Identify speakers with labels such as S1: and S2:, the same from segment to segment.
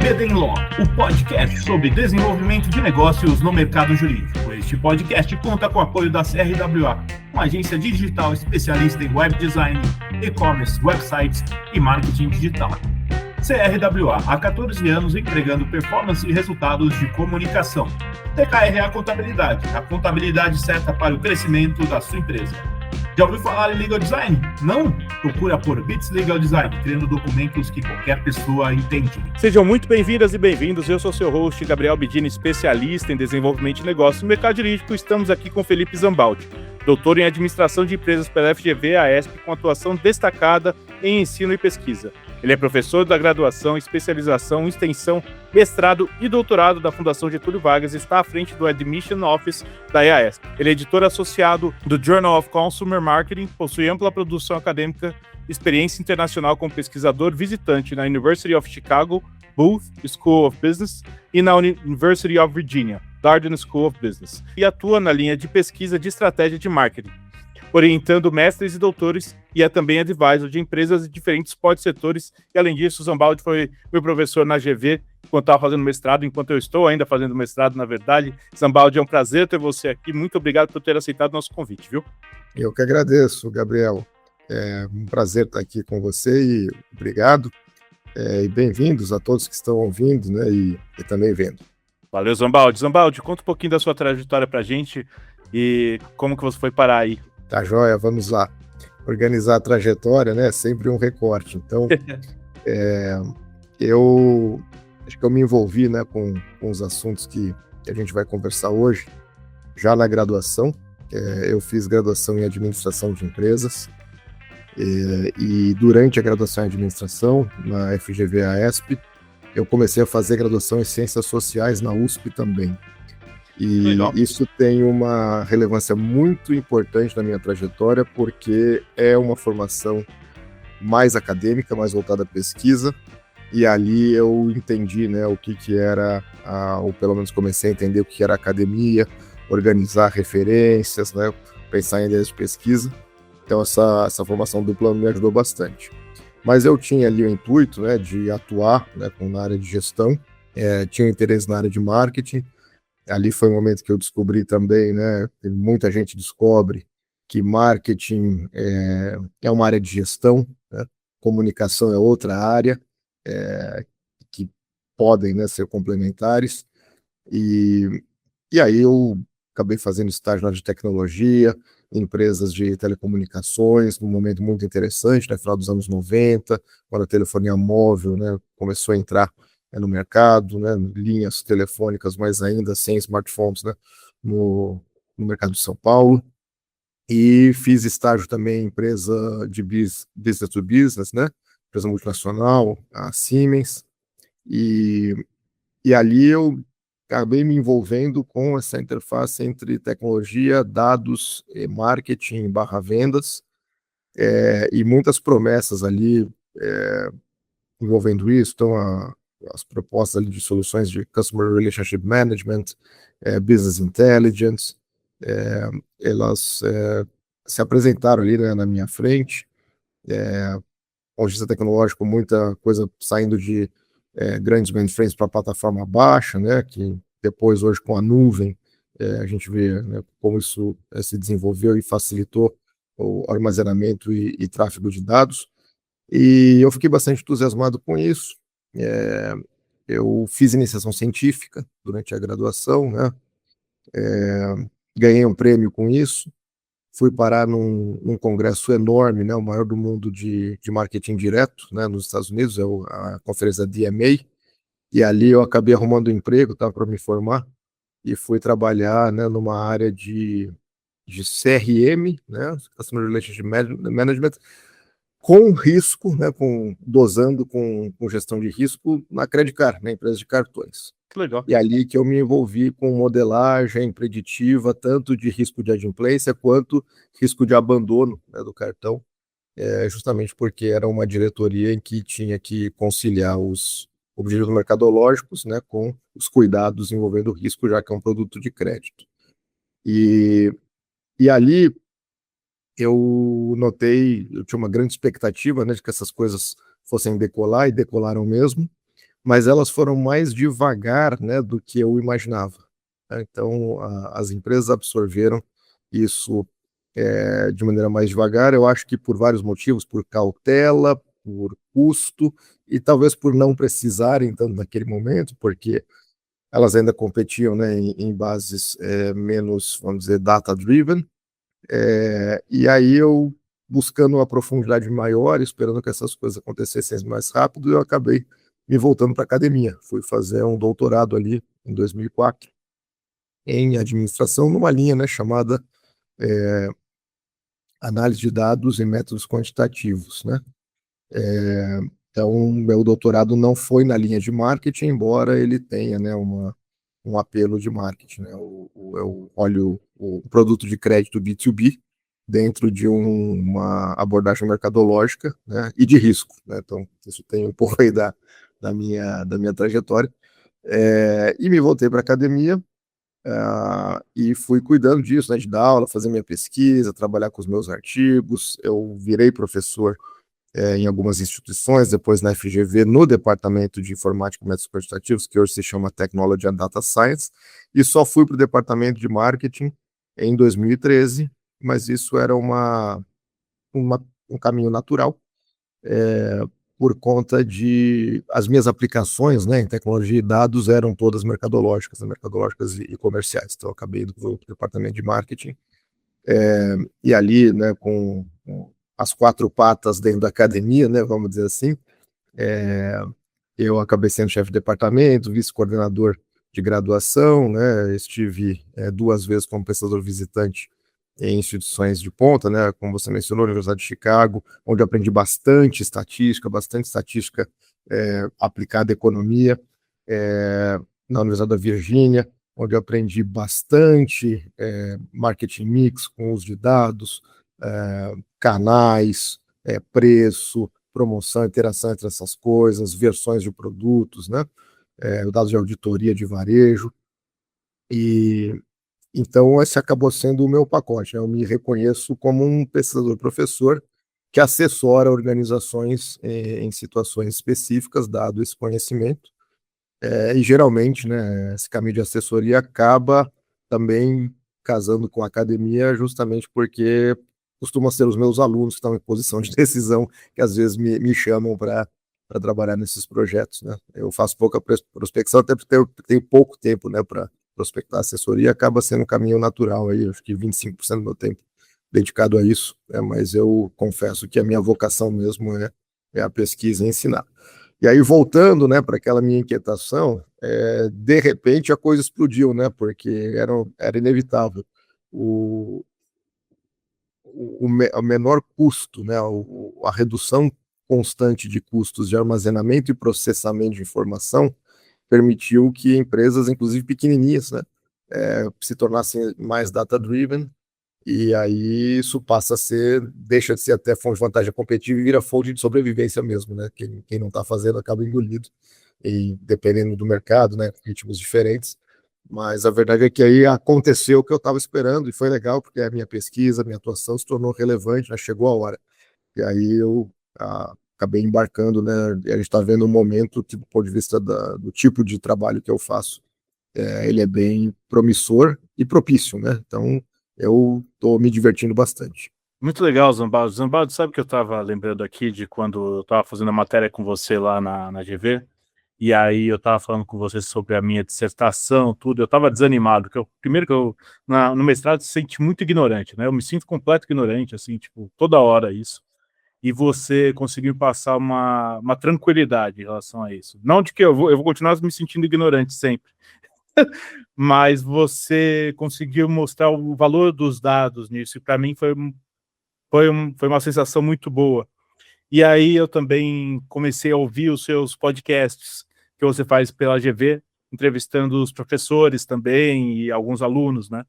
S1: Bedenlaw, o podcast sobre desenvolvimento de negócios no mercado jurídico. Este podcast conta com o apoio da CRWA, uma agência digital especialista em web design, e-commerce, websites e marketing digital. CRWA, há 14 anos entregando performance e resultados de comunicação. TKRA Contabilidade, a contabilidade certa para o crescimento da sua empresa. Já ouviu falar em Legal Design? Não? Procura por Bits Legal Design, criando documentos que qualquer pessoa entende.
S2: Sejam muito bem-vindas e bem-vindos. Eu sou seu host, Gabriel Bidini, especialista em desenvolvimento de negócios no mercado jurídico. Estamos aqui com Felipe Zambaldi, doutor em administração de empresas pela FGV-AESP, com atuação destacada em ensino e pesquisa. Ele é professor da graduação, especialização, extensão, mestrado e doutorado da Fundação Getúlio Vargas e está à frente do Admission Office da EASP. Ele é editor associado do Journal of Consumer Marketing, possui ampla produção acadêmica, experiência internacional como pesquisador visitante na University of Chicago, Booth School of Business e na University of Virginia, Darden School of Business, e atua na linha de pesquisa de estratégia de marketing, orientando mestres e doutores, e é também advisor de empresas de diferentes setores. E além disso, Zambaldi foi meu professor na GV, enquanto estava fazendo mestrado, enquanto eu estou ainda fazendo mestrado, na verdade. Zambaldi, é um prazer ter você aqui, muito obrigado por ter aceitado o nosso convite, viu?
S3: Eu que agradeço, Gabriel. É um prazer estar aqui com você e obrigado. E bem-vindos a todos que estão ouvindo, né, e também vendo.
S2: Valeu, Zambaldi. Zambaldi, conta um pouquinho da sua trajetória pra gente e como que você foi parar aí.
S3: Tá joia, vamos lá. Organizar a trajetória, né, é sempre um recorte. Então, eu acho que eu me envolvi, né, com os assuntos que a gente vai conversar hoje, já na graduação. Eu fiz graduação em administração de empresas e durante a graduação em administração, na FGV-AESP, eu comecei a fazer graduação em ciências sociais na USP também. E legal. Isso tem uma relevância muito importante na minha trajetória, porque é uma formação mais acadêmica, mais voltada à pesquisa, e ali eu entendi, né, o que era, ou pelo menos comecei a entender o que era academia, organizar referências, né, pensar em ideias de pesquisa. Então essa formação dupla me ajudou bastante. Mas eu tinha ali o intuito, né, de atuar, né, na área de gestão, tinha interesse na área de marketing. Ali foi o momento que eu descobri também, né, muita gente descobre que marketing é uma área de gestão, né, comunicação é outra área, que podem, né, ser complementares, e aí eu acabei fazendo estágio na área de tecnologia, em empresas de telecomunicações, num momento muito interessante, no final dos anos 90, quando a telefonia móvel, né, começou a entrar no mercado, né, linhas telefônicas, mas ainda sem smartphones, né, no mercado de São Paulo. E fiz estágio também em empresa de business to business, né, empresa multinacional, a Siemens, e ali eu acabei me envolvendo com essa interface entre tecnologia, dados, marketing / vendas, e muitas promessas ali envolvendo isso. Então, as propostas ali de soluções de Customer Relationship Management, Business Intelligence, elas se apresentaram ali, né, na minha frente. Ponto de vista tecnológico, muita coisa saindo de grandes mainframes para plataforma baixa, né, que depois, hoje, com a nuvem, a gente vê, né, como isso se desenvolveu e facilitou o armazenamento e tráfego de dados. E eu fiquei bastante entusiasmado com isso. Eu fiz iniciação científica durante a graduação, né? Ganhei um prêmio com isso. Fui parar num congresso enorme, né? O maior do mundo de marketing direto, né? Nos Estados Unidos, a conferência DMA. E ali eu acabei arrumando um emprego, tá, para me formar, e fui trabalhar, né, numa área de CRM, né? Customer Relationship Management, com risco, né, dosando com gestão de risco na Credit Card, na empresa de cartões.
S2: Legal.
S3: E ali que eu me envolvi com modelagem preditiva, tanto de risco de adimplência quanto risco de abandono, né, do cartão, justamente porque era uma diretoria em que tinha que conciliar os objetivos mercadológicos, né, com os cuidados envolvendo o risco, já que é um produto de crédito. E ali eu notei, eu tinha uma grande expectativa, né, de que essas coisas fossem decolar, e decolaram mesmo, mas elas foram mais devagar, né, do que eu imaginava. Então, as empresas absorveram isso de maneira mais devagar, eu acho que por vários motivos, por cautela, por custo e talvez por não precisarem tanto naquele momento, porque elas ainda competiam, né, em bases menos, vamos dizer, data-driven, e aí eu, buscando uma profundidade maior, esperando que essas coisas acontecessem mais rápido, eu acabei me voltando para a academia. Fui fazer um doutorado ali em 2004 em administração, numa linha, né, chamada análise de dados e métodos quantitativos, né? Então, meu doutorado não foi na linha de marketing, embora ele tenha, né, um apelo de marketing, né? Eu olho o produto de crédito B2B dentro de uma abordagem mercadológica, né, e de risco, né? Então, isso tem um pouco aí da minha trajetória. E me voltei para a academia, e fui cuidando disso, né, de dar aula, fazer minha pesquisa, trabalhar com os meus artigos. Eu virei professor em algumas instituições, depois na FGV, no Departamento de Informática e Métodos Quantitativos, que hoje se chama Technology and Data Science, e só fui para o Departamento de Marketing em 2013, mas isso era um caminho natural, por conta de as minhas aplicações, né, em tecnologia e dados eram todas mercadológicas, né, mercadológicas e comerciais. Então eu acabei indo para o Departamento de Marketing, e ali, né, com as quatro patas dentro da academia, né, vamos dizer assim, eu acabei sendo chefe de departamento, vice-coordenador de graduação, né, estive 2 vezes como pesquisador visitante em instituições de ponta, né, como você mencionou, a Universidade de Chicago, onde eu aprendi bastante estatística aplicada à economia, na Universidade da Virgínia, onde eu aprendi bastante marketing mix com uso de dados, canais, preço, promoção, interação entre essas coisas, versões de produtos, né? Dados de auditoria de varejo. E então esse acabou sendo o meu pacote, né? Eu me reconheço como um pesquisador-professor que assessora organizações em situações específicas, dado esse conhecimento. E geralmente, né, esse caminho de assessoria acaba também casando com a academia, justamente porque costumam ser os meus alunos que estão em posição de decisão, que às vezes me chamam para trabalhar nesses projetos, né? Eu faço pouca prospecção, até porque tenho pouco tempo, né, para prospectar assessoria, acaba sendo um caminho natural aí, acho que 25% do meu tempo dedicado a isso, né? Mas eu confesso que a minha vocação mesmo é a pesquisa e ensinar. E aí, voltando, né, para aquela minha inquietação, de repente a coisa explodiu, né, porque era inevitável. O menor custo, né, a redução constante de custos de armazenamento e processamento de informação permitiu que empresas, inclusive pequenininhas, né, se tornassem mais data-driven, e aí isso deixa de ser até fonte de vantagem competitiva e vira fonte de sobrevivência mesmo, né? Quem não está fazendo acaba engolido, e dependendo do mercado, né? Ritmos diferentes. Mas a verdade é que aí aconteceu o que eu estava esperando, e foi legal, porque a minha pesquisa, a minha atuação se tornou relevante, né? Chegou a hora. E aí eu acabei embarcando, né? E a gente está vendo um momento, do ponto de vista do tipo de trabalho que eu faço, ele é bem promissor e propício, né? Então, eu estou me divertindo bastante.
S2: Muito legal, Zambaldi. Zambaldi, sabe que eu estava lembrando aqui de quando eu estava fazendo a matéria com você lá na GV, e aí eu estava falando com você sobre a minha dissertação, tudo, eu estava desanimado, primeiro que no mestrado se sente muito ignorante, né? Eu me sinto completo ignorante, assim, tipo, toda hora isso. E você conseguiu passar uma tranquilidade em relação a isso. Não de que eu vou continuar me sentindo ignorante sempre, mas você conseguiu mostrar o valor dos dados nisso, e para mim foi uma sensação muito boa. E aí eu também comecei a ouvir os seus podcasts que você faz pela GV, entrevistando os professores também e alguns alunos, né?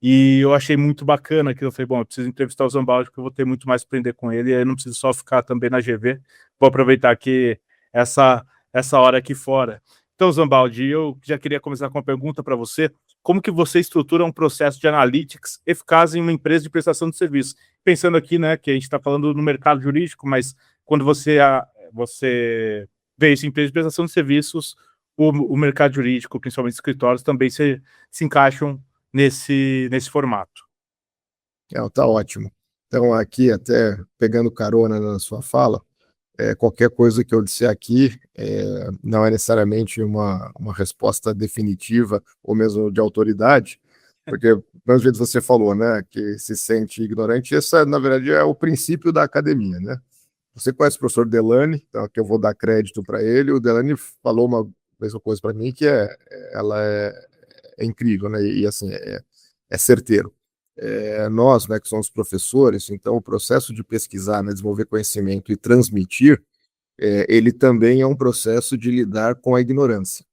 S2: E eu achei muito bacana que eu falei, bom, eu preciso entrevistar o Zambaldi porque eu vou ter muito mais a aprender com ele, e aí eu não preciso só ficar também na GV, vou aproveitar aqui essa hora aqui fora. Então, Zambaldi, eu já queria começar com uma pergunta para você. Como que você estrutura um processo de analytics eficaz em uma empresa de prestação de serviço? Pensando aqui, né, que a gente está falando no mercado jurídico, mas quando você ver se empresas de prestação de serviços, o mercado jurídico, principalmente escritórios, também se encaixam nesse formato.
S3: Tá ótimo. Então, aqui, até pegando carona na sua fala, qualquer coisa que eu disser aqui não é necessariamente uma resposta definitiva ou mesmo de autoridade, porque, do mesmo jeito que você falou, né, que se sente ignorante, esse, na verdade, é o princípio da academia, né? Você conhece o professor Delany, então aqui eu vou dar crédito para ele. O Delany falou uma mesma coisa para mim, que ela é incrível, né? E assim, é certeiro. Nós, né, que somos professores, então o processo de pesquisar, né, desenvolver conhecimento e transmitir, ele também é um processo de lidar com a ignorância.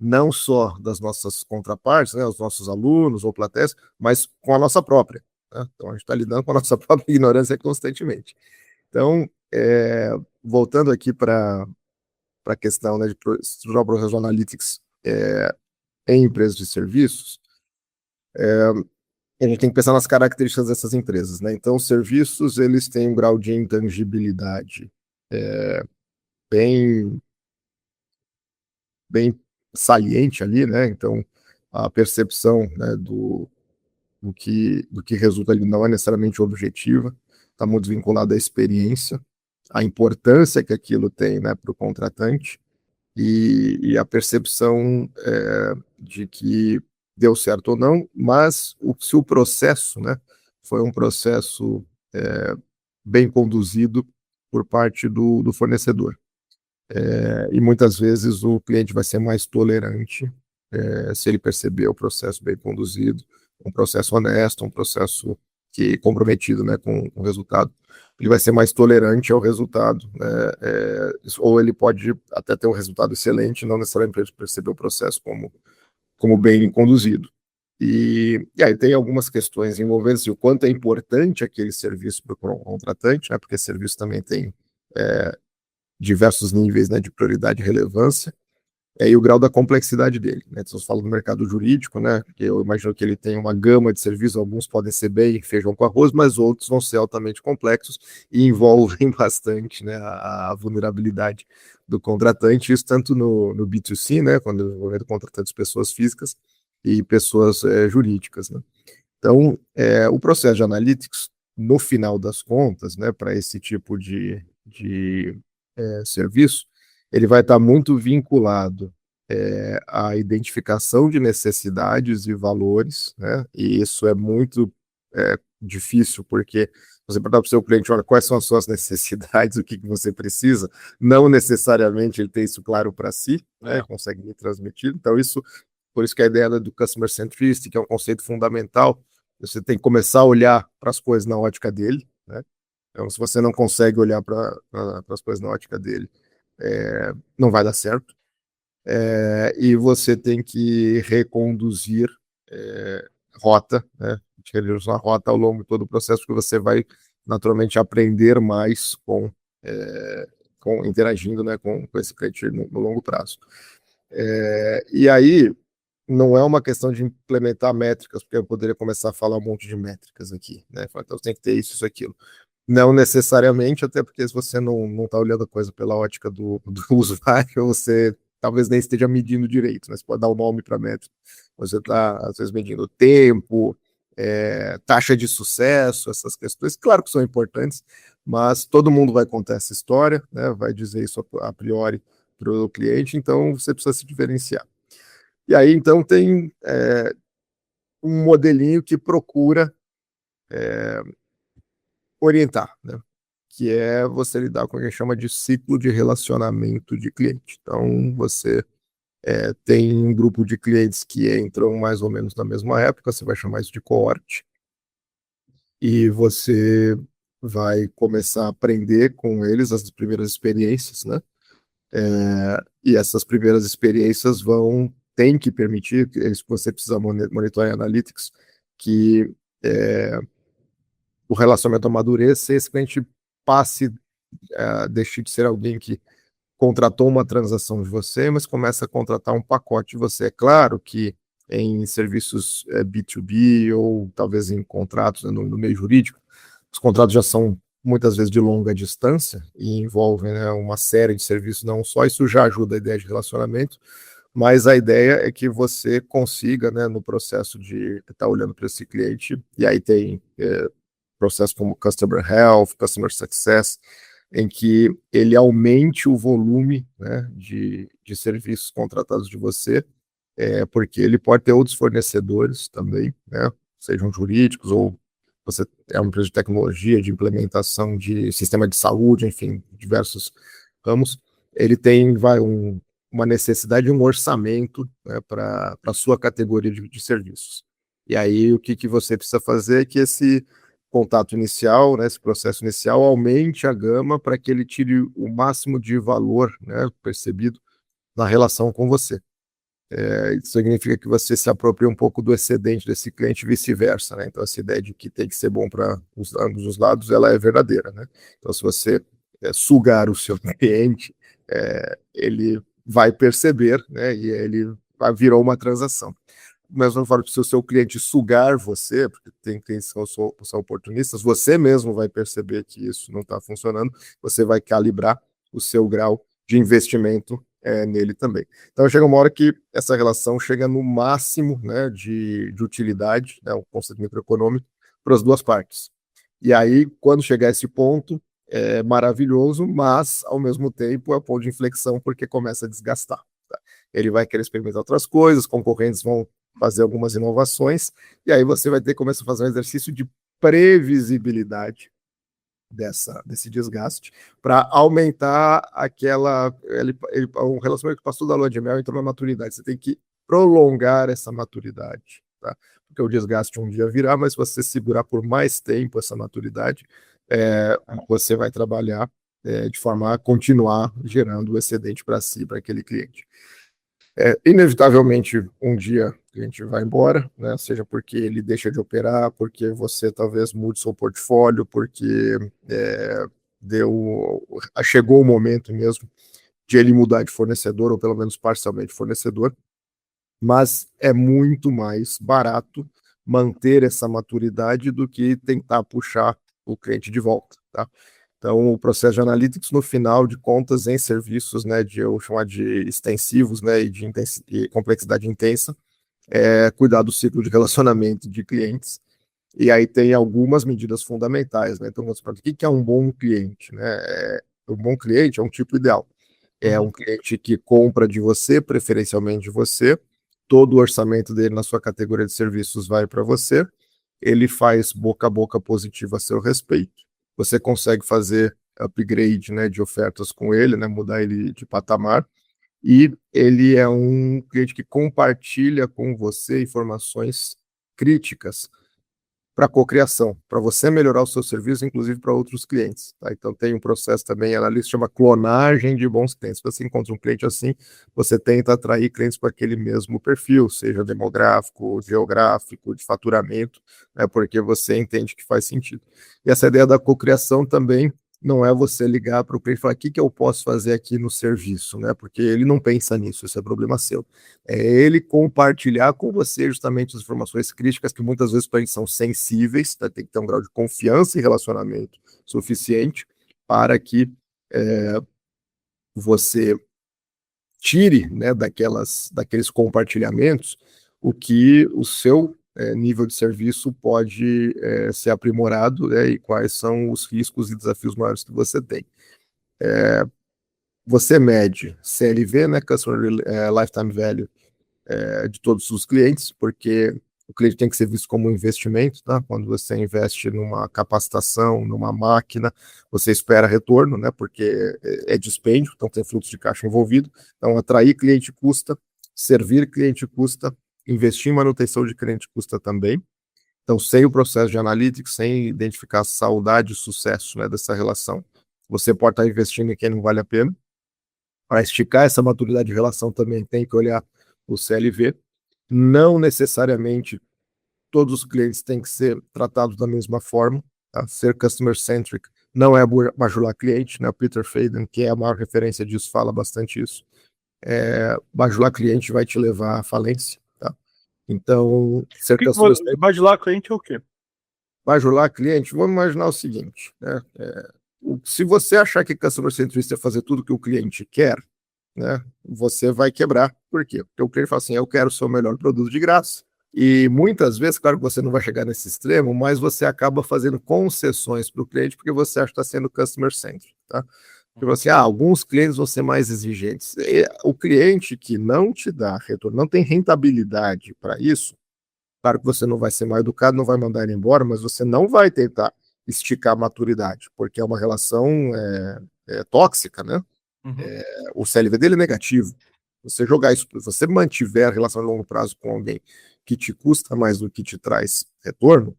S3: Não só das nossas contrapartes, né, os nossos alunos ou plateias, mas com a nossa própria. Né? Então a gente está lidando com a nossa própria ignorância constantemente. Então, voltando aqui para a questão, né, de estruturar o Process Analytics em empresas de serviços, a gente tem que pensar nas características dessas empresas, né? Então, os serviços, eles têm um grau de intangibilidade bem, bem saliente ali, né? Então, a percepção, né, do que resulta ali não é necessariamente objetiva, está muito vinculado à experiência, a importância que aquilo tem, né, para o contratante e a percepção de que deu certo ou não, mas se o processo, né, foi um processo bem conduzido por parte do fornecedor. E muitas vezes o cliente vai ser mais tolerante se ele perceber o processo bem conduzido, um processo honesto, um processo que comprometido, né, com o resultado. Ele vai ser mais tolerante ao resultado, né, ou ele pode até ter um resultado excelente, não necessariamente perceber o processo como bem conduzido. E aí tem algumas questões envolvendo o quanto é importante aquele serviço para o contratante, né, porque serviço também tem diversos níveis, né, de prioridade e relevância, e o grau da complexidade dele, né? Então, você fala do mercado jurídico, né? Que eu imagino que ele tem uma gama de serviços, alguns podem ser bem feijão com arroz, mas outros vão ser altamente complexos e envolvem bastante, né, a vulnerabilidade do contratante, isso tanto no B2C, né, quando envolvendo contratantes pessoas físicas e pessoas jurídicas, né? Então, o processo de analytics, no final das contas, né, para esse tipo de serviço, ele vai estar muito vinculado à identificação de necessidades e valores, né? E isso é muito difícil, porque você perguntar para o seu cliente, olha, quais são as suas necessidades, o que você precisa, não necessariamente ele tem isso claro para si, né? Consegue me transmitir. Então, por isso que a ideia do Customer Centricity, que é um conceito fundamental, você tem que começar a olhar para as coisas na ótica dele, né? Então, se você não consegue olhar para as coisas na ótica dele, não vai dar certo. E você tem que reconduzir rota, né? Uma rota ao longo de todo o processo, porque você vai naturalmente aprender mais interagindo, né, com esse cliente no longo prazo. E aí, não é uma questão de implementar métricas, porque eu poderia começar a falar um monte de métricas aqui, né? Então, você tem que ter isso, aquilo. Não necessariamente, até porque se você não está olhando a coisa pela ótica do usuário, você talvez nem esteja medindo direito, né? Você pode dar um nome para a métrica. Você está, às vezes, medindo tempo, taxa de sucesso, essas questões, claro que são importantes, mas todo mundo vai contar essa história, né? Vai dizer isso a priori para o cliente, então você precisa se diferenciar. E aí, então, tem um modelinho que procura orientar, né? Que é você lidar com o que a gente chama de ciclo de relacionamento de cliente. Então, você tem um grupo de clientes que entram mais ou menos na mesma época, você vai chamar isso de coorte, e você vai começar a aprender com eles as primeiras experiências, né? E essas primeiras experiências tem que permitir, você precisa monitorar analytics, que o relacionamento amadureça e esse cliente passe deixe de ser alguém que contratou uma transação de você, mas começa a contratar um pacote de você. É claro que em serviços B2B ou talvez em contratos, né, no meio jurídico, os contratos já são muitas vezes de longa distância, e envolvem, né, uma série de serviços, não só, isso já ajuda a ideia de relacionamento, mas a ideia é que você consiga, né, no processo de estar olhando para esse cliente, e aí tem processos como Customer Health, Customer Success, em que ele aumente o volume, né, de serviços contratados de você, porque ele pode ter outros fornecedores também, né, sejam jurídicos ou você é uma empresa de tecnologia, de implementação de sistema de saúde, enfim, diversos ramos, ele tem uma necessidade de um orçamento, né, para a sua categoria de serviços. E aí o que você precisa fazer é que esse contato inicial, né, esse processo inicial, aumente a gama para que ele tire o máximo de valor, né, percebido na relação com você. Isso significa que você se apropria um pouco do excedente desse cliente e vice-versa, né? Então, essa ideia de que tem que ser bom para ambos os lados, ela é verdadeira, né? Então, se você sugar o seu cliente, ele vai perceber, né? E ele virou uma transação. Mesmo forma que se o seu cliente sugar você, porque tem clientes que são oportunistas, você mesmo vai perceber que isso não está funcionando, você vai calibrar o seu grau de investimento nele também. Então chega uma hora que essa relação chega no máximo, né, de utilidade, né, o conceito microeconômico, para as duas partes. E aí, quando chegar a esse ponto, é maravilhoso, mas ao mesmo tempo é o ponto de inflexão, porque começa a desgastar. Tá? Ele vai querer experimentar outras coisas, concorrentes vão fazer algumas inovações, e aí você vai ter que começar a fazer um exercício de previsibilidade desse desgaste, para aumentar um relacionamento que passou da lua de mel e entrou na maturidade. Você tem que prolongar essa maturidade, tá? Porque o desgaste um dia virá, mas se você segurar por mais tempo essa maturidade, você vai trabalhar de forma a continuar gerando o excedente para si, para aquele cliente. Inevitavelmente, um dia a gente vai embora, né? Seja porque ele deixa de operar, porque você talvez mude seu portfólio, porque chegou o momento mesmo de ele mudar de fornecedor, ou pelo menos parcialmente fornecedor, mas é muito mais barato manter essa maturidade do que tentar puxar o cliente de volta, tá? Então, o processo de analytics, no final de contas, em serviços, né, eu chamar de extensivos, né, e de complexidade intensa, cuidar do ciclo de relacionamento de clientes. E aí tem algumas medidas fundamentais, né? Então, o que é um bom cliente, né? Um bom cliente é um tipo ideal. É um cliente que compra de você, preferencialmente de você, todo o orçamento dele na sua categoria de serviços vai para você, ele faz boca a boca positiva a seu respeito, você consegue fazer upgrade, né, de ofertas com ele, né, mudar ele de patamar, e ele é um cliente que compartilha com você informações críticas para cocriação, para você melhorar o seu serviço, inclusive para outros clientes. Tá? Então tem um processo também, analista, chama clonagem de bons clientes. Se você encontra um cliente assim, você tenta atrair clientes para aquele mesmo perfil, seja demográfico, geográfico, de faturamento, né, porque você entende que faz sentido. E essa ideia da cocriação também não é você ligar para o cliente e falar: o que eu posso fazer aqui no serviço, né? Porque ele não pensa nisso, isso é problema seu. É ele compartilhar com você justamente as informações críticas que muitas vezes para eles são sensíveis, tá? Tem que ter um grau de confiança e relacionamento suficiente para que você tire, né, daqueles compartilhamentos o que o seu nível de serviço pode ser aprimorado, né, e quais são os riscos e desafios maiores que você tem. Você mede CLV, né, Customer Lifetime Value, de todos os clientes, porque o cliente tem que ser visto como um investimento, tá? Quando você investe numa capacitação, numa máquina, você espera retorno, né? Porque é dispêndio, então tem fluxo de caixa envolvido. Então, atrair cliente custa, servir cliente custa, investir em manutenção de cliente custa também. Então, sem o processo de analytics, sem identificar a saudade e sucesso, né, dessa relação, você pode estar investindo em quem não vale a pena. Para esticar essa maturidade de relação também tem que olhar o CLV. Não necessariamente todos os clientes têm que ser tratados da mesma forma. Tá? Ser customer-centric não é bajular cliente, né? O Peter Faden, que é a maior referência disso, fala bastante isso. Bajular cliente vai te levar à falência. Tá? Então, ser customer-centric...
S2: Bajular cliente é o quê?
S3: bajular cliente, vamos imaginar o seguinte, né? Se você achar que Customer Centricity é fazer tudo que o cliente quer, né, você vai quebrar. Por quê? Porque o cliente fala assim, eu quero o seu melhor produto de graça. E muitas vezes, claro que você não vai chegar nesse extremo, mas você acaba fazendo concessões para o cliente porque você acha que está sendo customer centric, tá? Tipo assim, alguns clientes vão ser mais exigentes. O cliente que não te dá retorno, não tem rentabilidade para isso, claro que você não vai ser mal educado, não vai mandar ele embora, mas você não vai tentar esticar a maturidade, porque é uma relação tóxica, né? O CLV dele é negativo. Você jogar isso, você mantiver a relação a longo prazo com alguém que te custa mais do que te traz retorno,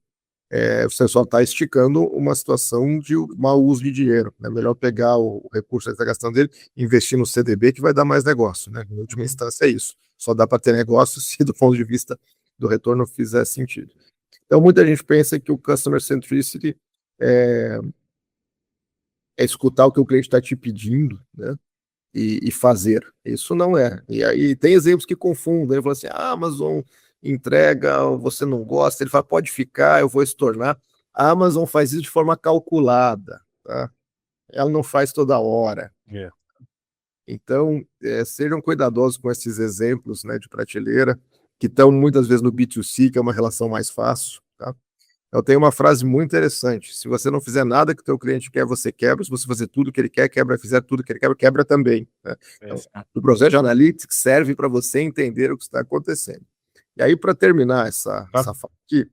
S3: você só está esticando uma situação de mau uso de dinheiro. É melhor pegar o recurso que você está gastando dele e investir no CDB, que vai dar mais negócio, né? Em última instância é isso. Só dá para ter negócio se do ponto de vista do retorno fizer sentido. Então muita gente pensa que o Customer Centricity é escutar o que o cliente está te pedindo, né? E fazer. Isso não é. E aí tem exemplos que confundem. Ele fala assim, Amazon entrega, você não gosta. Ele fala, pode ficar, eu vou estornar. A Amazon faz isso de forma calculada, tá? Ela não faz toda hora.
S2: Yeah.
S3: Então, sejam cuidadosos com esses exemplos, né, de prateleira, que estão muitas vezes no B2C, que é uma relação mais fácil, tá? Eu tenho uma frase muito interessante. Se você não fizer nada que o teu cliente quer, você quebra. Se você fazer tudo que ele quer, quebra. Fizer tudo que ele quer, quebra também, né? Então, o processo de analytics serve para você entender o que está acontecendo. E aí, para terminar essa fala aqui,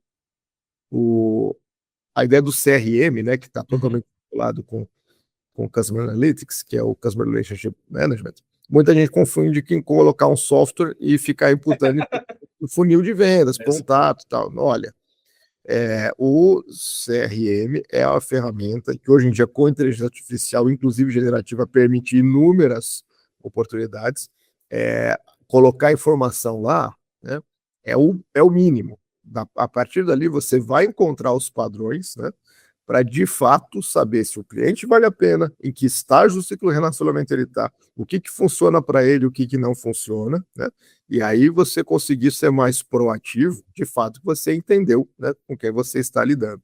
S3: a ideia do CRM, né, que está totalmente vinculado com o Customer Analytics, que é o Customer Relationship Management, muita gente confunde com colocar um software e ficar imputando o funil de vendas, contato e tal. Olha, o CRM é a ferramenta que hoje em dia, com inteligência artificial, inclusive generativa, permite inúmeras oportunidades. Colocar informação lá, né, é o mínimo. A partir dali, você vai encontrar os padrões, né, para de fato saber se o cliente vale a pena, em que estágio do ciclo de relacionamento ele está, o que funciona para ele, o que não funciona, né? E aí você conseguir ser mais proativo, de fato, que você entendeu, né, com quem você está lidando.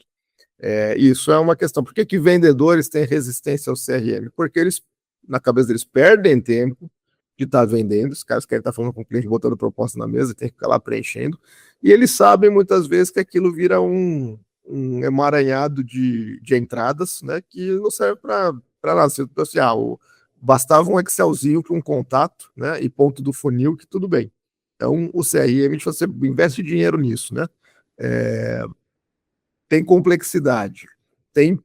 S3: Isso é uma questão. Por que vendedores têm resistência ao CRM? Porque eles, na cabeça deles, perdem tempo de estar vendendo, os caras querem estar falando com o cliente, botando proposta na mesa, tem que ficar lá preenchendo, e eles sabem muitas vezes que aquilo vira um emaranhado de entradas, né, que não serve para nada. Assim, bastava um Excelzinho para um contato, né, e ponto do funil, que tudo bem. Então, o CRM, você investe dinheiro nisso, né? Tem complexidade, tem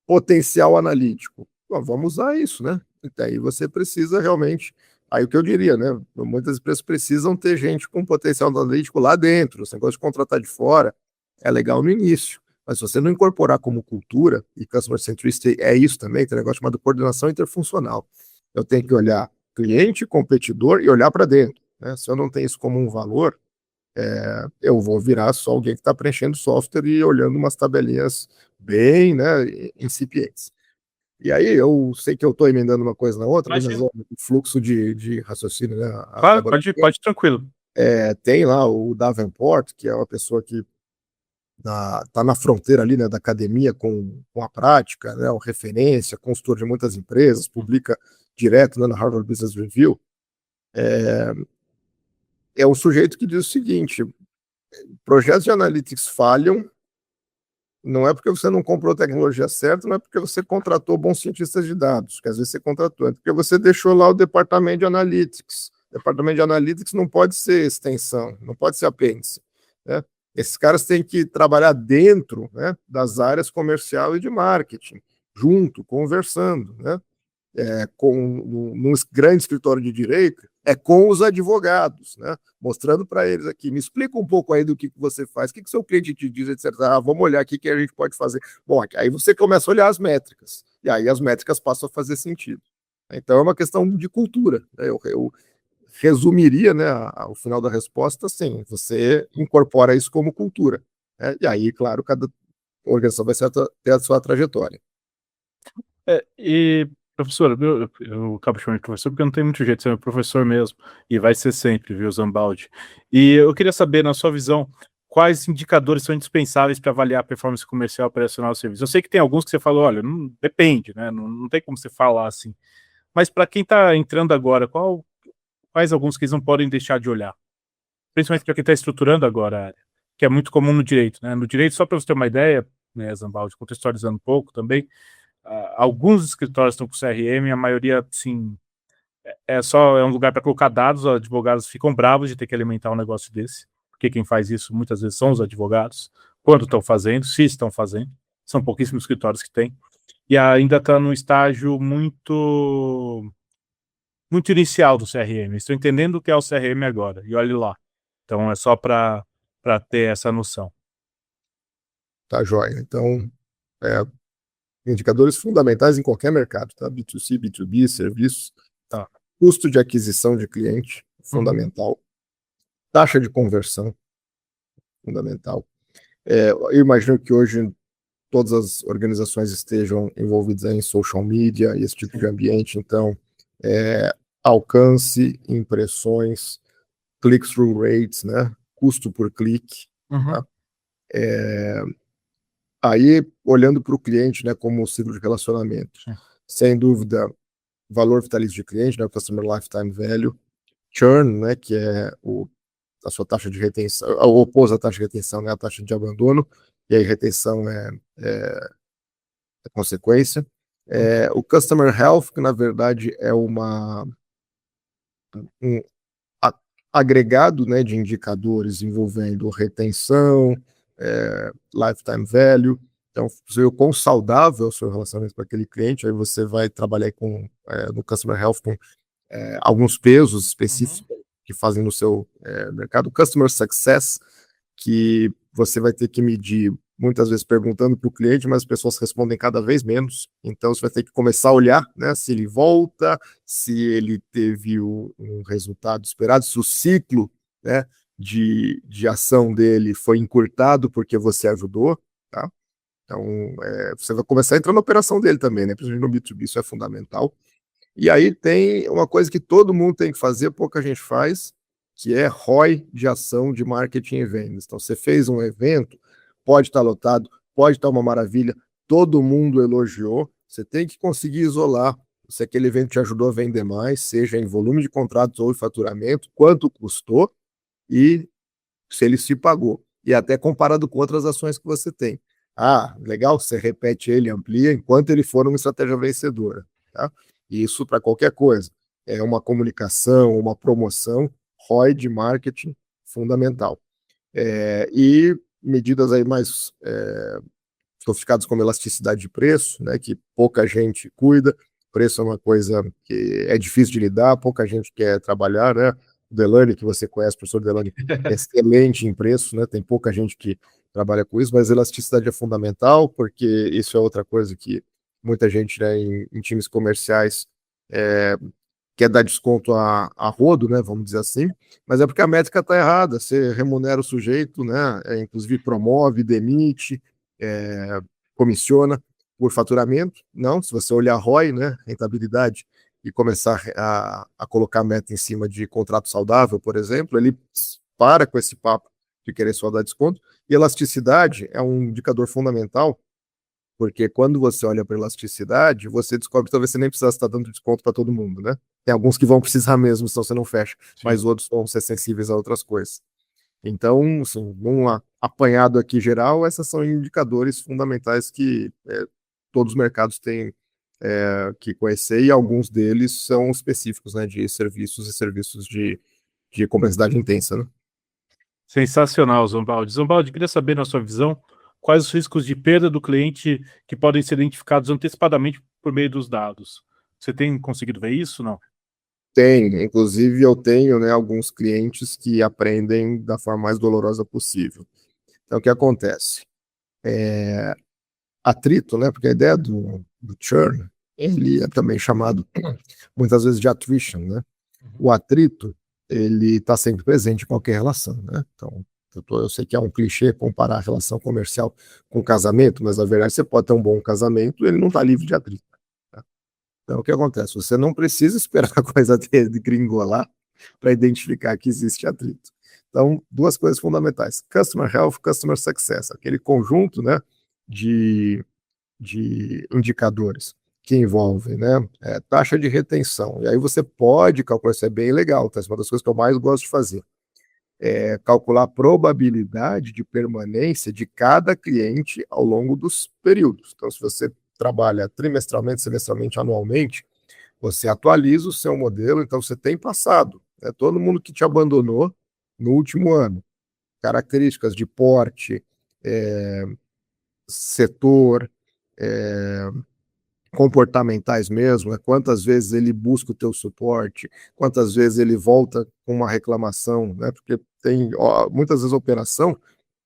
S3: potencial analítico. Bom, vamos usar isso, né? E daí você precisa realmente. Aí o que eu diria, né? Muitas empresas precisam ter gente com potencial analítico lá dentro. Esse negócio de contratar de fora é legal no início. Mas se você não incorporar como cultura, e Customer Centricity é isso também, tem um negócio chamado coordenação interfuncional. Eu tenho que olhar cliente, competidor e olhar para dentro, né? Se eu não tenho isso como um valor, eu vou virar só alguém que está preenchendo software e olhando umas tabelinhas bem, né, incipientes. E aí eu sei que eu estou emendando uma coisa na outra, mas o fluxo de raciocínio, né?
S2: Claro, pode tranquilo.
S3: Tem lá o Davenport, que é uma pessoa que está na fronteira ali, né, da academia com a prática, né, uma referência, consultor de muitas empresas, publica direto, né, na Harvard Business Review. É um sujeito que diz o seguinte: projetos de analytics falham, não é porque você não comprou a tecnologia certa, não é porque você contratou bons cientistas de dados, que às vezes você contratou, é porque você deixou lá o departamento de analytics. O departamento de analytics não pode ser extensão, não pode ser apêndice, né? Esses caras têm que trabalhar dentro, né, das áreas comercial e de marketing, junto, conversando, né? Num grande escritório de direito, com os advogados, né? Mostrando para eles aqui, me explica um pouco aí do que você faz, o que seu cliente te diz, etc. Vamos olhar aqui o que a gente pode fazer. Bom, aí você começa a olhar as métricas, e aí as métricas passam a fazer sentido. Então é uma questão de cultura, né? Eu resumiria, né, ao final da resposta, assim, você incorpora isso como cultura, né? E aí, claro, cada organização vai ter a sua trajetória.
S2: Professor, eu acabo chamando de professor porque não tem muito jeito, você é meu professor mesmo, e vai ser sempre, viu, Zambaldi? E eu queria saber, na sua visão, quais indicadores são indispensáveis para avaliar a performance comercial operacional do serviço? Eu sei que tem alguns que você falou, olha, não, depende, né? Não tem como você falar assim. Mas para quem está entrando agora, quais alguns que eles não podem deixar de olhar? Principalmente para quem está estruturando agora a área, que é muito comum no direito, né? No direito, só para você ter uma ideia, né, Zambaldi, contextualizando um pouco também, alguns escritórios estão com CRM, a maioria, sim, é um lugar para colocar dados, os advogados ficam bravos de ter que alimentar um negócio desse, porque quem faz isso muitas vezes são os advogados, quando estão fazendo, se estão fazendo, são pouquíssimos escritórios que têm, e ainda está num estágio muito inicial do CRM, estou entendendo o que é o CRM agora, e olhe lá. Então é só para ter essa noção.
S3: Tá, joia. Então, indicadores fundamentais em qualquer mercado, tá? B2C, B2B, serviços.
S2: Tá.
S3: Custo de aquisição de cliente, fundamental. Taxa de conversão, fundamental. Eu imagino que hoje todas as organizações estejam envolvidas em social media e esse tipo de ambiente, então, alcance, impressões, click-through rates, né? Custo por clique. Tá? Aí, olhando para o cliente, né, como ciclo de relacionamento, sem dúvida, valor vitalício de cliente, né, Customer Lifetime Value, churn, né, que é a sua taxa de retenção, o oposto à taxa de retenção, né, a taxa de abandono, e aí retenção é consequência. O Customer Health, que na verdade é um agregado, né, de indicadores envolvendo retenção, lifetime value. Então, o quão saudável é o seu relacionamento com aquele cliente, aí você vai trabalhar no Customer Health com alguns pesos específicos que fazem no seu mercado. Customer Success, que você vai ter que medir muitas vezes perguntando para o cliente, mas as pessoas respondem cada vez menos. Então, você vai ter que começar a olhar, né, se ele volta, se ele teve um resultado esperado, se o ciclo, né, de ação dele foi encurtado porque você ajudou, tá? Então, você vai começar a entrar na operação dele também, né? Principalmente no B2B, isso é fundamental. E aí tem uma coisa que todo mundo tem que fazer, pouca gente faz, que é ROI de ação de marketing e vendas. Então, você fez um evento, pode estar lotado, pode estar uma maravilha, todo mundo elogiou, você tem que conseguir isolar se aquele evento te ajudou a vender mais, seja em volume de contratos ou em faturamento, quanto custou e se ele se pagou. E até comparado com outras ações que você tem. Ah, legal, você repete ele, amplia, enquanto ele for uma estratégia vencedora. Tá? E isso para qualquer coisa. É uma comunicação, uma promoção, ROI de marketing fundamental. E medidas aí mais sofisticadas como elasticidade de preço, né, que pouca gente cuida. Preço é uma coisa que é difícil de lidar, pouca gente quer trabalhar, né? O Delany, que você conhece, o professor Delany, é excelente em preço, né? Tem pouca gente que trabalha com isso, mas elasticidade é fundamental, porque isso é outra coisa que muita gente, né, em times comerciais quer dar desconto a rodo, né, vamos dizer assim, mas é porque a métrica está errada, você remunera o sujeito, né, inclusive promove, demite, comissiona por faturamento. Não, se você olhar ROI, né, rentabilidade, e começar a colocar meta em cima de contrato saudável, por exemplo, ele para com esse papo de querer só dar desconto. E elasticidade é um indicador fundamental, porque quando você olha para elasticidade, você descobre que talvez você nem precisasse estar dando desconto para todo mundo, né? Tem alguns que vão precisar mesmo, senão você não fecha, mas outros vão ser sensíveis a outras coisas. Então, assim, um apanhado aqui geral, esses são indicadores fundamentais que todos os mercados têm que conhecer, e alguns deles são específicos, né, de serviços e serviços de complexidade intensa, né?
S2: Sensacional, Zambaldi. Zambaldi, queria saber, na sua visão, quais os riscos de perda do cliente que podem ser identificados antecipadamente por meio dos dados. Você tem conseguido ver isso, não?
S3: Tem, inclusive eu tenho, né, alguns clientes que aprendem da forma mais dolorosa possível. Então, o que acontece? Atrito, né, porque a ideia do churn, ele é também chamado muitas vezes de attrition, né? O atrito, ele está sempre presente em qualquer relação, né? Então, eu sei que é um clichê comparar a relação comercial com casamento, mas na verdade você pode ter um bom casamento e ele não está livre de atrito. Tá? Então, o que acontece? Você não precisa esperar a coisa de gringolar para identificar que existe atrito. Então, duas coisas fundamentais: Customer Health, Customer Success, aquele conjunto, né, de indicadores que envolvem, né, taxa de retenção. E aí você pode calcular, isso é bem legal, tá? Isso é uma das coisas que eu mais gosto de fazer. Calcular a probabilidade de permanência de cada cliente ao longo dos períodos. Então, se você trabalha trimestralmente, semestralmente, anualmente, você atualiza o seu modelo, então você tem passado, né, todo mundo que te abandonou no último ano, características de porte, setor, comportamentais mesmo, né? Quantas vezes ele busca o teu suporte, quantas vezes ele volta com uma reclamação, né? Porque tem, muitas vezes a operação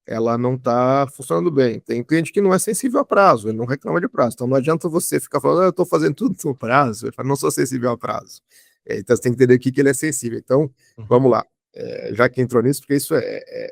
S3: ela não está funcionando bem. Tem cliente que não é sensível a prazo, ele não reclama de prazo. Então não adianta você ficar falando, eu estou fazendo tudo no prazo, ele fala, não sou sensível a prazo. Então você tem que entender o que ele é sensível. Então, vamos lá. Já que entrou nisso, porque isso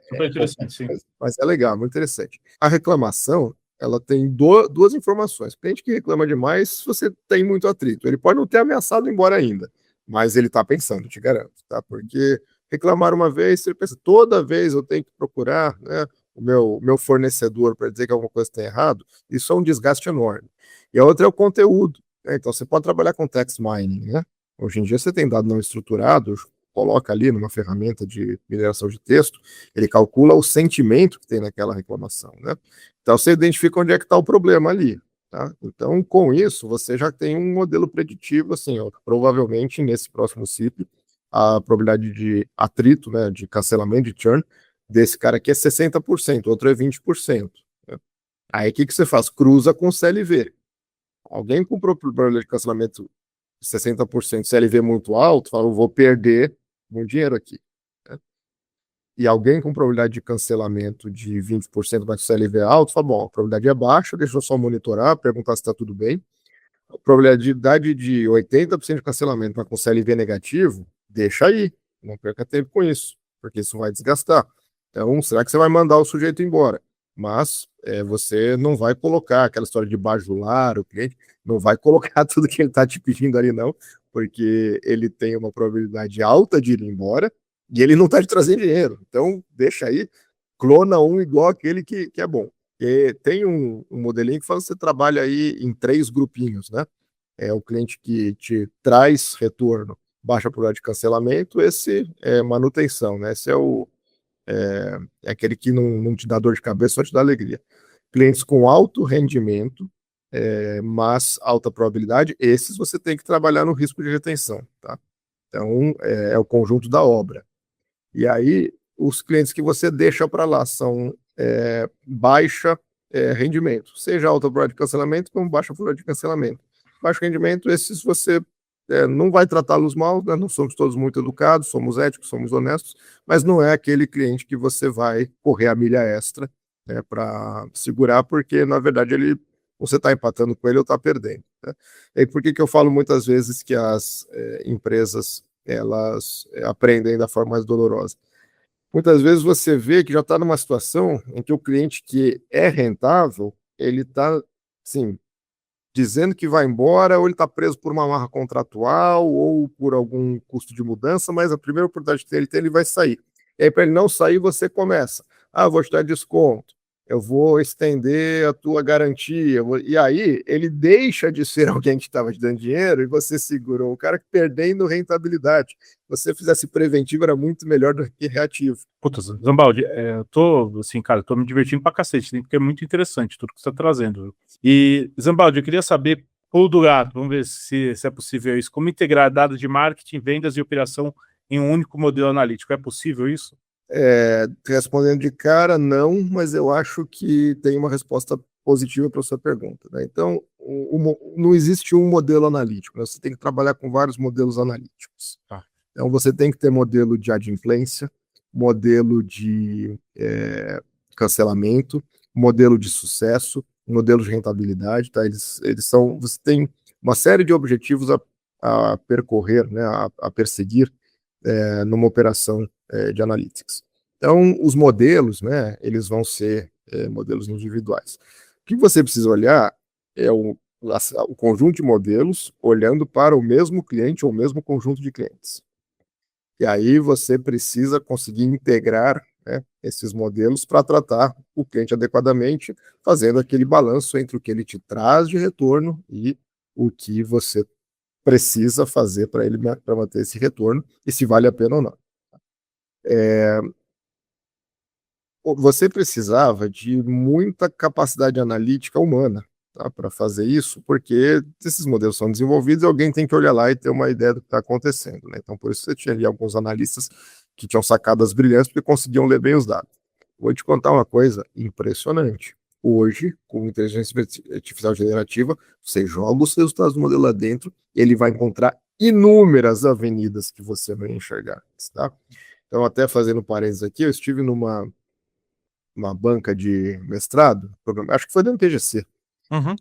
S2: super interessante, sim.
S3: Mas é legal, muito interessante. A reclamação, ela tem duas informações. Cliente que reclama demais, você tem muito atrito. Ele pode não ter ameaçado ir embora ainda, mas ele está pensando, te garanto, tá? Porque reclamar uma vez, ele pensa, toda vez eu tenho que procurar, né, o meu fornecedor para dizer que alguma coisa está errado, isso é um desgaste enorme. E a outra é o conteúdo, né? Então você pode trabalhar com text mining, né? Hoje em dia você tem dado não estruturado, coloca ali numa ferramenta de mineração de texto, ele calcula o sentimento que tem naquela reclamação, né? Então você identifica onde é que está o problema ali, tá? Então, com isso, você já tem um modelo preditivo, assim, ó, provavelmente nesse próximo ciclo, a probabilidade de atrito, né, de cancelamento, de churn, desse cara aqui é 60%, outro é 20%. Né? Aí o que você faz? Cruza com o CLV. Alguém com probabilidade de cancelamento 60%, CLV muito alto, fala, eu vou perder muito dinheiro aqui. Né? E alguém com probabilidade de cancelamento de 20%, mas CLV alto, fala, bom, a probabilidade é baixa, deixa eu só monitorar, perguntar se está tudo bem. A probabilidade de 80% de cancelamento, mas com CLV negativo, deixa aí, não perca tempo com isso, porque isso vai desgastar. Então, será que você vai mandar o sujeito embora? Mas você não vai colocar aquela história de bajular o cliente, não vai colocar tudo que ele está te pedindo ali, não, porque ele tem uma probabilidade alta de ir embora e ele não está te trazendo dinheiro. Então, deixa aí, clona um igual aquele que é bom. E tem um modelinho que fala que você trabalha aí em 3 grupinhos, né? É o cliente que te traz retorno, baixa probabilidade de cancelamento, esse é manutenção, né? Esse é aquele que não te dá dor de cabeça, só te dá alegria. Clientes com alto rendimento, mas alta probabilidade, esses você tem que trabalhar no risco de retenção, tá? Então, é o conjunto da obra. E aí, os clientes que você deixa para lá são baixa rendimento, seja alta probabilidade de cancelamento como baixa probabilidade de cancelamento. Baixo rendimento, esses você não vai tratá-los mal, né? Não somos todos muito educados, somos éticos, somos honestos, mas não é aquele cliente que você vai correr a milha extra, né, para segurar, porque na verdade você está empatando com ele ou está perdendo. Né? E por que eu falo muitas vezes que as empresas elas aprendem da forma mais dolorosa? Muitas vezes você vê que já está numa situação em que o cliente que é rentável, ele está, sim, dizendo que vai embora, ou ele está preso por uma amarra contratual, ou por algum custo de mudança, mas a primeira oportunidade que ele tem, ele vai sair. E aí, para ele não sair, você começa. Ah, vou te dar desconto, eu vou estender a tua garantia. E aí, ele deixa de ser alguém que estava te dando dinheiro e você segurou o cara perdendo rentabilidade. Se você fizesse preventivo, era muito melhor do que reativo.
S2: Puta, Zambaldi, eu tô, assim, cara, tô me divertindo pra cacete, né, porque é muito interessante tudo que você tá trazendo. E, Zambaldi, eu queria saber, pulo do gato, vamos ver se é possível isso, como integrar dados de marketing, vendas e operação em um único modelo analítico, é possível isso?
S3: Respondendo de cara, não, mas eu acho que tem uma resposta positiva para a sua pergunta. Né? Então, não existe um modelo analítico, né? Você tem que trabalhar com vários modelos analíticos.
S2: Tá.
S3: Então, você tem que ter modelo de adimplência, modelo de cancelamento, modelo de sucesso, modelo de rentabilidade. Tá? Eles são. Você tem uma série de objetivos a percorrer, né? a perseguir numa operação de analytics. Então, os modelos, né, eles vão ser modelos individuais. O que você precisa olhar é o conjunto de modelos olhando para o mesmo cliente ou o mesmo conjunto de clientes. E aí você precisa conseguir integrar, né, esses modelos para tratar o cliente adequadamente, fazendo aquele balanço entre o que ele te traz de retorno e o que você precisa fazer para ele para manter esse retorno e se vale a pena ou não. Você precisava de muita capacidade analítica humana, tá, para fazer isso, porque esses modelos são desenvolvidos e alguém tem que olhar lá e ter uma ideia do que está acontecendo, né? Então, por isso você tinha ali alguns analistas que tinham sacadas brilhantes porque conseguiam ler bem os dados. Vou te contar uma coisa impressionante. Hoje, com inteligência artificial generativa, você joga os resultados do modelo lá dentro, ele vai encontrar inúmeras avenidas que você não ia enxergar, tá? Então, até fazendo parênteses aqui, eu estive numa banca de mestrado, acho que foi da MPGC,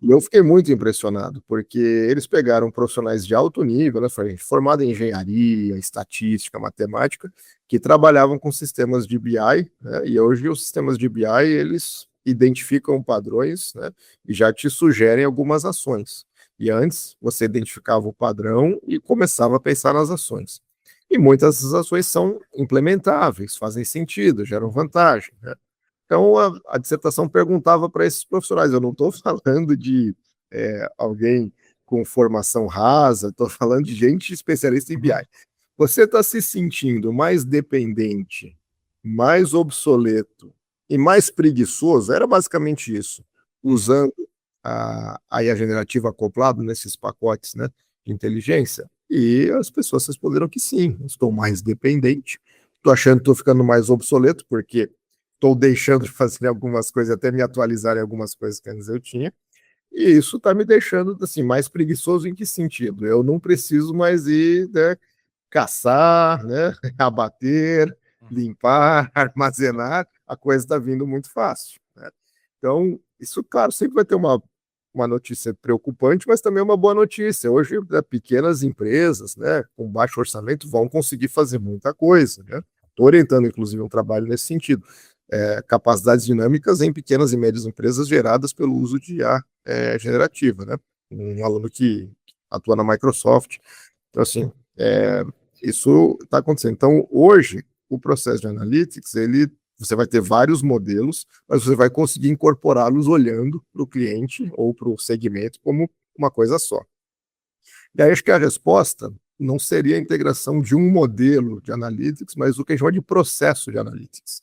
S3: e eu fiquei muito impressionado, porque eles pegaram profissionais de alto nível, né, formado em engenharia, estatística, matemática, que trabalhavam com sistemas de BI, né, e hoje os sistemas de BI, eles identificam padrões, né, e já te sugerem algumas ações. E antes, você identificava o padrão e começava a pensar nas ações. E muitas dessas ações são implementáveis, fazem sentido, geram vantagem, né? Então, a dissertação perguntava para esses profissionais, eu não estou falando de alguém com formação rasa, estou falando de gente especialista em BI. Você está se sentindo mais dependente, mais obsoleto e mais preguiçoso? Era basicamente isso, usando a IA generativa acoplado nesses pacotes, né, de inteligência. E as pessoas responderam que sim, estou mais dependente, estou achando que estou ficando mais obsoleto, porque estou deixando de fazer algumas coisas, até me atualizar em algumas coisas que antes eu tinha, e isso está me deixando assim, mais preguiçoso em que sentido? Eu não preciso mais ir, né, caçar, né, abater, limpar, armazenar, a coisa está vindo muito fácil, né? Então, isso, claro, sempre vai ter uma notícia preocupante, mas também uma boa notícia. Hoje, né, pequenas empresas, né, com baixo orçamento, vão conseguir fazer muita coisa, né? Estou orientando, inclusive, um trabalho nesse sentido. Capacidades dinâmicas em pequenas e médias empresas geradas pelo uso de IA generativa, né? Um aluno que atua na Microsoft. Então, assim, isso está acontecendo. Então, hoje, o processo de analytics, você vai ter vários modelos, mas você vai conseguir incorporá-los olhando para o cliente ou para o segmento como uma coisa só. E aí, acho que a resposta não seria a integração de um modelo de analytics, mas o que a gente chama de processo de analytics.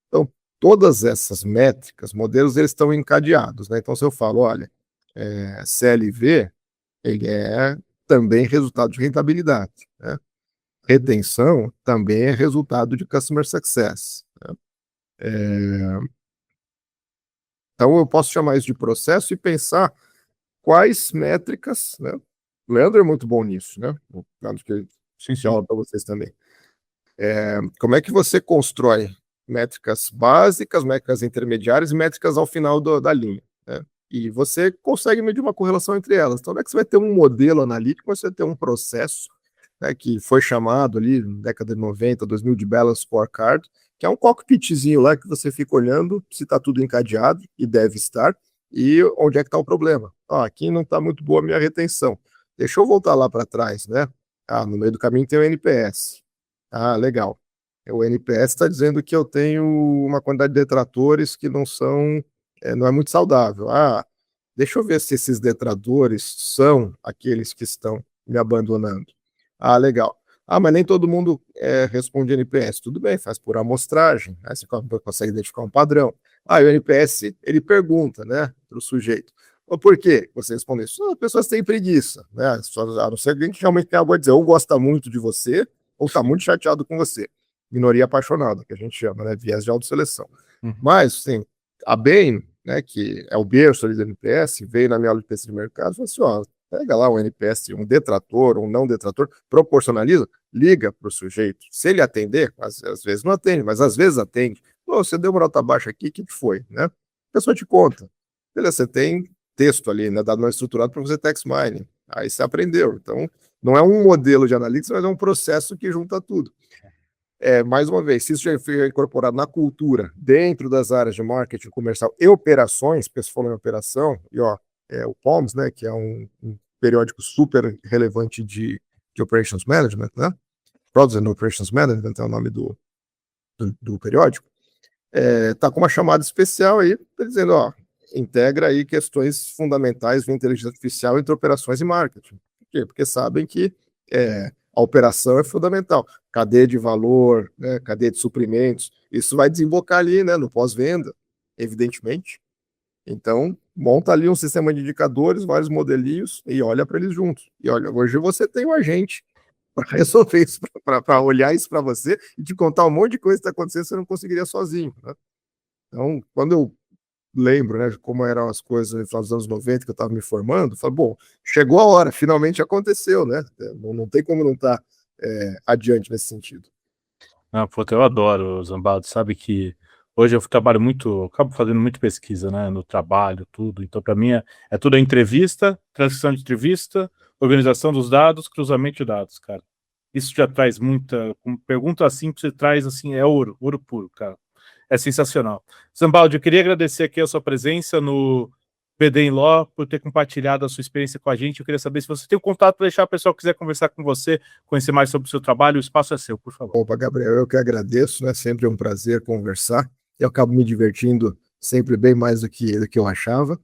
S3: Então, todas essas métricas, modelos, eles estão encadeados, né? Então, se eu falo, olha, CLV, ele é também resultado de rentabilidade, né? Retenção também é resultado de Customer Success, né? Então, eu posso chamar isso de processo e pensar quais métricas, né? O Leandro é muito bom nisso, né? O Leandro, que é essencial para vocês também. Como é que você constrói métricas básicas, métricas intermediárias e métricas ao final da linha, né? E você consegue medir uma correlação entre elas. Então, não é que você vai ter um modelo analítico, mas você vai ter um processo, né, que foi chamado ali na década de 90, 2000 de Balance Scorecard, que é um cockpitzinho lá que você fica olhando se está tudo encadeado, e deve estar, e onde é que está o problema. Aqui não está muito boa a minha retenção. Deixa eu voltar lá para trás, né? No meio do caminho tem o NPS. Legal. O NPS está dizendo que eu tenho uma quantidade de detratores que não é muito saudável. Deixa eu ver se esses detratores são aqueles que estão me abandonando. Legal. Mas nem todo mundo responde NPS. Tudo bem, faz por amostragem, né? Você consegue identificar um padrão. O NPS, ele pergunta, né, para o sujeito. Por quê você respondeu isso? As pessoas têm preguiça, né? A não ser que a gente realmente tem algo a dizer, ou gosta muito de você, ou está muito chateado com você. Minoria apaixonada, que a gente chama, né? Viés de autoseleção. Mas, assim, a Bain, né, que é o berço ali do NPS, veio na minha aula de pesquisa de mercado e falou assim, pega lá um NPS, um detrator, um não detrator, proporcionaliza, liga para o sujeito. Se ele atender, às vezes não atende, mas às vezes atende. Você deu uma nota baixa aqui, o que foi, né? A pessoa te conta. Beleza, você tem texto ali, né, dado mais estruturado para fazer text mining. Aí você aprendeu. Então, não é um modelo de analytics, mas é um processo que junta tudo. Mais uma vez, se isso já foi incorporado na cultura, dentro das áreas de marketing comercial e operações, porque falou em operação, e o POMS, né, que é um periódico super relevante de Operations Management, né? Products and Operations Management, é o nome do periódico, está com uma chamada especial aí, dizendo, integra aí questões fundamentais de inteligência artificial entre operações e marketing. Por quê? Porque sabem que a operação é fundamental. Cadeia de valor, né, cadeia de suprimentos, isso vai desembocar ali, né, no pós-venda, evidentemente. Então, monta ali um sistema de indicadores, vários modelinhos, e olha para eles juntos. E olha, hoje você tem um agente para resolver isso, para olhar isso para você e te contar um monte de coisa que está acontecendo, você não conseguiria sozinho, né? Então, quando eu lembro, né, como eram as coisas no final dos anos 90, que eu estava me formando, eu falei, bom, chegou a hora, finalmente aconteceu, né? Não tem como não estar adiante nesse sentido.
S2: Eu adoro, Zambaldi, sabe que hoje eu trabalho muito, acabo fazendo muito pesquisa, né, no trabalho, tudo, então para mim é tudo entrevista, transcrição de entrevista, organização dos dados, cruzamento de dados, cara. Isso já traz muita, pergunta assim, você traz assim, é ouro puro, cara. É sensacional. Zambaldi, eu queria agradecer aqui a sua presença no BD in Law, por ter compartilhado a sua experiência com a gente. Eu queria saber se você tem o contato para deixar o pessoal que quiser conversar com você, conhecer mais sobre o seu trabalho, o espaço é seu, por favor.
S3: Opa, Gabriel, eu que agradeço, né? Sempre é um prazer conversar. Eu acabo me divertindo sempre bem mais do que eu achava.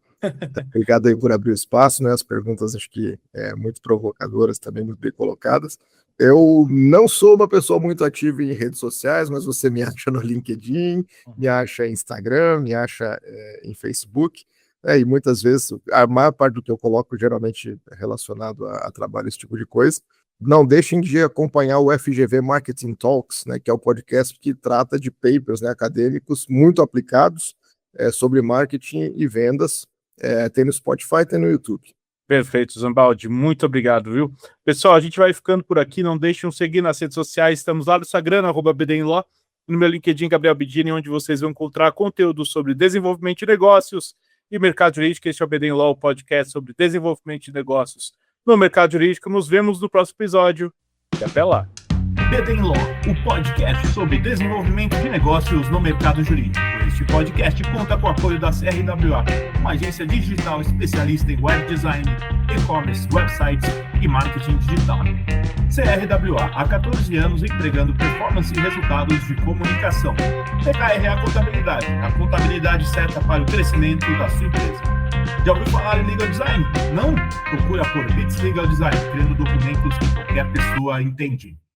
S3: Obrigado aí por abrir o espaço, né? As perguntas acho que muito provocadoras, também muito bem colocadas. Eu não sou uma pessoa muito ativa em redes sociais, mas você me acha no LinkedIn, me acha em Instagram, me acha em Facebook, e muitas vezes, a maior parte do que eu coloco geralmente é relacionado a trabalho, esse tipo de coisa. Não deixem de acompanhar o FGV Marketing Talks, né, que é o podcast que trata de papers, né, acadêmicos muito aplicados sobre marketing e vendas. Tem no Spotify, tem no YouTube.
S2: Perfeito, Zambaldi, muito obrigado, viu? Pessoal, a gente vai ficando por aqui, não deixem de seguir nas redes sociais, estamos lá no Instagram, @BDinLaw, no meu LinkedIn, Gabriel Bidini, onde vocês vão encontrar conteúdo sobre desenvolvimento de negócios e mercado jurídico. Este é o BD in Law, o podcast sobre desenvolvimento de negócios no mercado jurídico. Nos vemos no próximo episódio e até lá.
S1: BD in Law, o podcast sobre desenvolvimento de negócios no mercado jurídico. Este podcast conta com o apoio da CRWA, uma agência digital especialista em web design, e-commerce, websites e marketing digital. CRWA, há 14 anos entregando performance e resultados de comunicação. PKRA Contabilidade, a contabilidade certa para o crescimento da sua empresa. Já ouviu falar em Legal Design? Não? Procura por Bits Legal Design, criando documentos que qualquer pessoa entende.